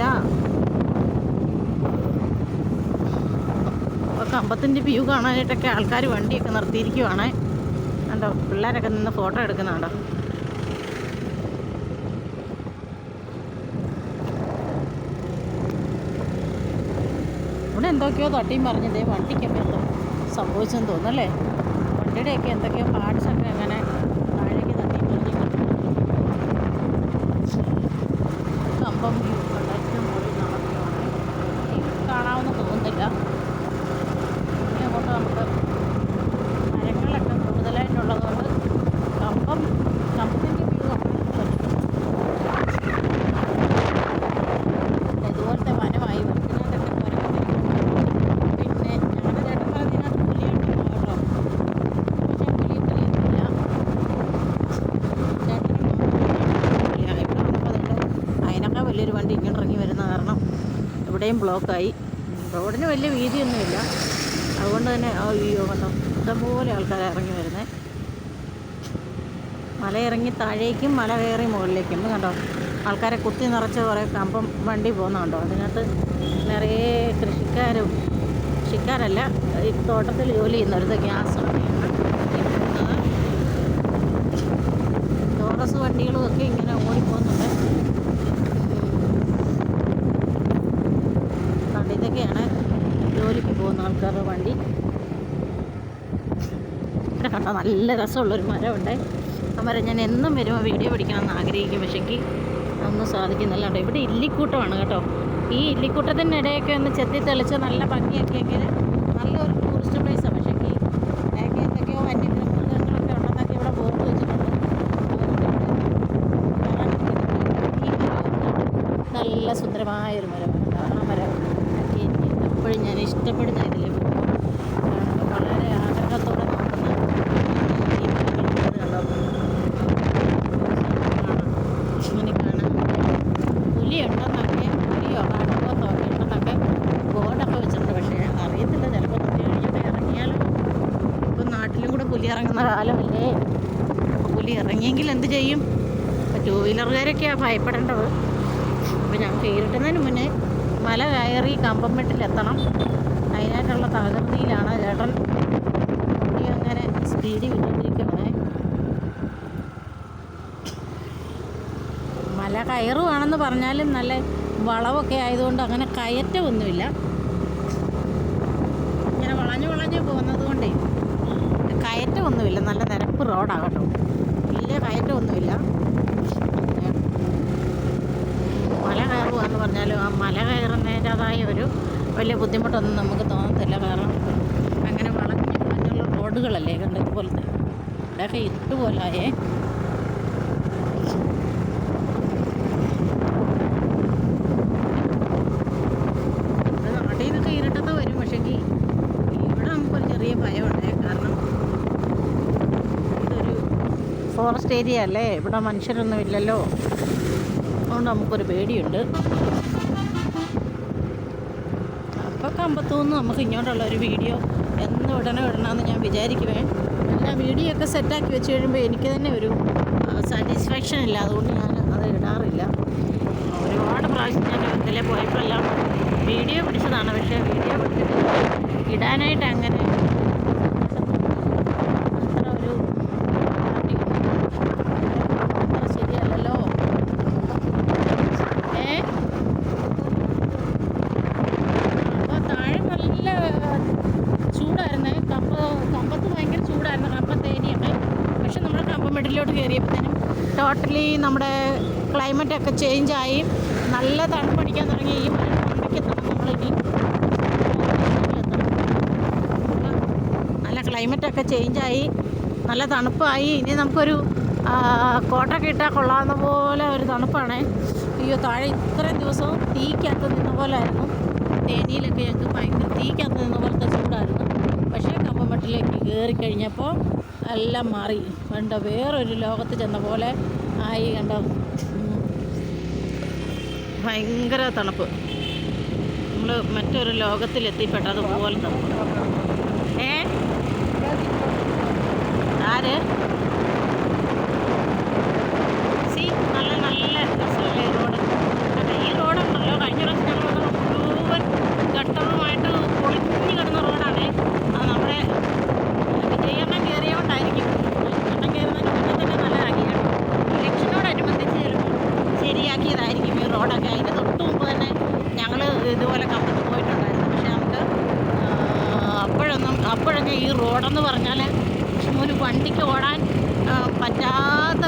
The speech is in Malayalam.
തോന്നുന്നില്ല. അപ്പോൾ കമ്പത്തിൻ്റെ വ്യൂ കാണാനായിട്ടൊക്കെ ആൾക്കാർ വണ്ടിയൊക്കെ നിർത്തിയിരിക്കുവാണ്. കണ്ടോ, പിള്ളേരൊക്കെ നിന്ന് ഫോട്ടോ എടുക്കുന്നുണ്ടോ. ഇവിടെ എന്തൊക്കെയോ തട്ടിയും പറഞ്ഞതേ വണ്ടിക്കൊക്കെ എന്തോ സംഭവിച്ചെന്ന് തോന്നുന്നല്ലേ. വണ്ടിയുടെയൊക്കെ എന്തൊക്കെയോ പാർട്സൊക്കെ അങ്ങനെ താഴേക്ക് തട്ടിയും പറഞ്ഞു. കമ്പം വ്യൂ ഏറ്റവും മുകളിൽ നടക്കുകയാണ്. കാണാമെന്ന് തോന്നുന്നില്ല. പിന്നെ അങ്ങോട്ട് നമുക്ക് മരങ്ങളൊക്കെ കൂടുതലായിട്ടുള്ളതുകൊണ്ട് കമ്പത്തിൻ്റെ വ്യൂ കാണാൻ പറ്റും. ഇതുപോലത്തെ വനമായി വനത്തിനകത്തൊക്കെ പിന്നെ ഞങ്ങളുടെ ചേട്ടൻ പറഞ്ഞതിനകത്ത് പുലിയുണ്ടെന്ന് കേട്ടോ. പക്ഷേ പുലിയും തെളിയുന്നില്ല. ചേട്ടനും ഇവിടെ വന്നപ്പോൾ അതുകൊണ്ട് അതിനൊക്കെ വലിയൊരു വണ്ടി ഇങ്ങനെ ഇറങ്ങി വരുന്ന കാരണം ഇവിടെയും ബ്ലോക്കായി. റോഡിന് വലിയ വീതിയൊന്നുമില്ല, അതുകൊണ്ട് തന്നെ അയ്യോ കണ്ടോ ഇഷ്ടംപോലെ ആൾക്കാർ ഇറങ്ങി വരുന്നത്. മല ഇറങ്ങി താഴേക്കും മല കയറി മുകളിലേക്കും കണ്ടോ ആൾക്കാരെ കുത്തി നിറച്ച് കുറേ കമ്പം വണ്ടി പോകുന്നുണ്ടോ. അതിനകത്ത് നിറയെ കൃഷിക്കാരല്ല, ഈ തോട്ടത്തിൽ ജോലി ചെയ്യുന്നവരുത് ഗ്യാസ് വണ്ടിയാണ് പോകുന്നത്. ടോറസ് വണ്ടികളും ഒക്കെ ഇങ്ങനെ ഓടിപ്പോകുന്നുണ്ട്. ഇതൊക്കെയാണ് ജോലിക്ക് പോകുന്ന ആൾക്കാരുടെ വണ്ടി. ഇവിടെ കണ്ടോ നല്ല രസമുള്ളൊരു മരമുണ്ട്. ആ മരം ഞാൻ എന്നും വരുമ്പോൾ വീഡിയോ പിടിക്കണമെന്ന് ആഗ്രഹിക്കും, പക്ഷേക്ക് ഒന്നും സാധിക്കുന്നില്ല. കേട്ടോ ഇവിടെ ഇല്ലിക്കൂട്ടമാണ് കേട്ടോ. ഈ ഇല്ലിക്കൂട്ടത്തിൻ്റെ ഇടയൊക്കെ ഒന്ന് ചെത്തി തെളിച്ച് നല്ല ഭംഗിയൊക്കെയെങ്കിൽ നല്ലൊരു ടൂറിസ്റ്റ് പ്ലേസാണ്. പക്ഷേക്ക് ഇടയൊക്കെ എന്തൊക്കെയോ വന്യമൃഗങ്ങളൊക്കെ ഉണ്ടെന്നൊക്കെ ഇവിടെ ബോർഡ് വെച്ചിട്ടുണ്ട്. നല്ല സുന്ദരമായൊരു മരമാണ്. ആ മരം എപ്പോഴും ഞാൻ ഇഷ്ടപ്പെടുന്ന ഇതിൽ പോകുമ്പോൾ വളരെ ആഗ്രഹത്തോടെ നോക്കുന്ന ഈ ഇങ്ങനെ കാണാം. പുലിയുണ്ടെന്നൊക്കെ പുലിയോ കാട്ടുപോത്തോ ഒക്കെ ഉണ്ടെന്നൊക്കെ ബോർഡൊക്കെ വെച്ചിട്ടുണ്ട്. പക്ഷേ അറിയത്തില്ല, ചിലപ്പോൾ കുട്ടികളിവിടെ ഇറങ്ങിയാലും ഇപ്പം നാട്ടിലും കൂടെ പുലി ഇറങ്ങുന്ന കാലമല്ലേ. അപ്പോൾ പുലി ഇറങ്ങിയെങ്കിൽ എന്ത് ചെയ്യും? അപ്പോൾ 2 വീലറുകാരൊക്കെയാണ് ഭയപ്പെടേണ്ടത്. അപ്പോൾ ഞാൻ കയറിട്ടുന്നതിന് മുന്നേ മല കയറി കമ്പംമെട്ടിലെത്തണം. അതിനായിട്ടുള്ള തകൃതിയിലാണ് ചേട്ടൻ വണ്ടി അങ്ങനെ സ്പീഡിൽ വിട്ടുകൊണ്ടിരിക്കുകയാണ്. മല കയറുവാണെന്ന് പറഞ്ഞാലും നല്ല വളവൊക്കെ ആയതുകൊണ്ട് അങ്ങനെ കയറ്റമൊന്നുമില്ല. ഇങ്ങനെ വളഞ്ഞു പോകുന്നത് കൊണ്ടേ കയറ്റമൊന്നുമില്ല. നല്ല നിരപ്പ് റോഡാകട്ടോ, വലിയ കയറ്റമൊന്നുമില്ല. മല കയറുകയെന്ന് പറഞ്ഞാലും ആ മല കയറുന്നതിൻ്റേതായ ഒരു വലിയ ബുദ്ധിമുട്ടൊന്നും നമുക്ക് തോന്നത്തില്ല. കാരണം അങ്ങനെ വളഞ്ഞുള്ള റോഡുകളല്ലേ കണ്ട ഇതുപോലത്തെ. ഇവിടെയൊക്കെ ഇട്ടുപോലായേ. നാട്ടിൽ നിന്നൊക്കെ ഇരുട്ടത്ത് വരും. പക്ഷേങ്കിൽ ഇവിടെ നമുക്കൊരു ചെറിയ ഭയമുണ്ട്. കാരണം ഇതൊരു ഫോറസ്റ്റ് ഏരിയ അല്ലേ, ഇവിടെ മനുഷ്യരൊന്നും ഇല്ലല്ലോ. അതുകൊണ്ട് നമുക്കൊരു പേടിയുണ്ട്. അപ്പോൾ കമ്പത്തുനിന്ന് നമുക്ക് ഇങ്ങോട്ടുള്ള ഒരു വീഡിയോ എന്ന് ഇടണമെന്ന് ഞാൻ വിചാരിക്കുവേ. എല്ലാ വീഡിയോ ഒക്കെ സെറ്റാക്കി വെച്ച് കഴിയുമ്പോൾ എനിക്ക് തന്നെ ഒരു സാറ്റിസ്ഫാക്ഷൻ ഇല്ല. അതുകൊണ്ട് ഞാൻ അത് ഇടാറില്ല. ഒരുപാട് പ്രാവശ്യം ഞാൻ ഇതിലെ പോയപ്പോഴെല്ലാം വീഡിയോ പിടിച്ചതാണ്. പക്ഷേ വീഡിയോ പിടിച്ചിട്ട് ഇടാനായിട്ട് അങ്ങനെ അത്ര ഒരു അത്ര ശരിയല്ലല്ലോ. അപ്പോൾ താഴെ നല്ല ചൂടായിരുന്നേ. കമ്പത്ത് ഭയങ്കര ചൂടായിരുന്നു, കമ്പത്തേരിയൊക്കെ. പക്ഷെ നമ്മുടെ കമ്പമെട്ടിലോട്ട് കയറിയപ്പോഴത്തേനും ടോട്ടലി നമ്മുടെ ക്ലൈമറ്റൊക്കെ ചേഞ്ചായി. നല്ല തണുപ്പടിക്കാൻ തുടങ്ങി. ഈ മണ്ടയ്ക്കെത്തണം നമ്മളിനി. നല്ല ക്ലൈമറ്റൊക്കെ ചേഞ്ചായി, നല്ല തണുപ്പായി. ഇനി നമുക്കൊരു കോട്ടൊക്കെ ഇട്ടാൽ കൊള്ളാവുന്ന പോലെ ഒരു തണുപ്പാണ്. അയ്യോ, താഴെ ഇത്രയും ദിവസവും തീക്കകത്ത് നിന്ന പോലെ ആയിരുന്നു. തേനിയിലൊക്കെ ഞങ്ങൾക്ക് ഭയങ്കര തീക്കകത്ത് നിന്ന പോലത്തെ ചൂടായിരുന്നു. പക്ഷേ കമ്പമെട്ടിലേക്ക് കയറിക്കഴിഞ്ഞപ്പോൾ എല്ലാം മാറി. കണ്ടോ, വേറൊരു ലോകത്ത് ചെന്ന പോലെ ആയി. കണ്ടോ, ഭയങ്കര തണുപ്പ്. നമ്മൾ മറ്റൊരു ലോകത്തിലെത്തിപ്പെട്ടതുപോലെ തണുപ്പ്. ആര് നല്ല നല്ല രസമല്ലേ റോഡ്. ഈ റോഡുണ്ടല്ലോ കഴിഞ്ഞ റോഡൊക്കെ. അതിന് തൊട്ട് മുമ്പ് തന്നെ ഞങ്ങൾ ഇതുപോലെ കമ്പത്ത് പോയിട്ടുണ്ടായിരുന്നു. പക്ഷേ നമുക്ക് അപ്പോഴൊക്കെ ഈ റോഡെന്ന് പറഞ്ഞാൽ ഒരു വണ്ടിക്ക് ഓടാൻ പറ്റാത്ത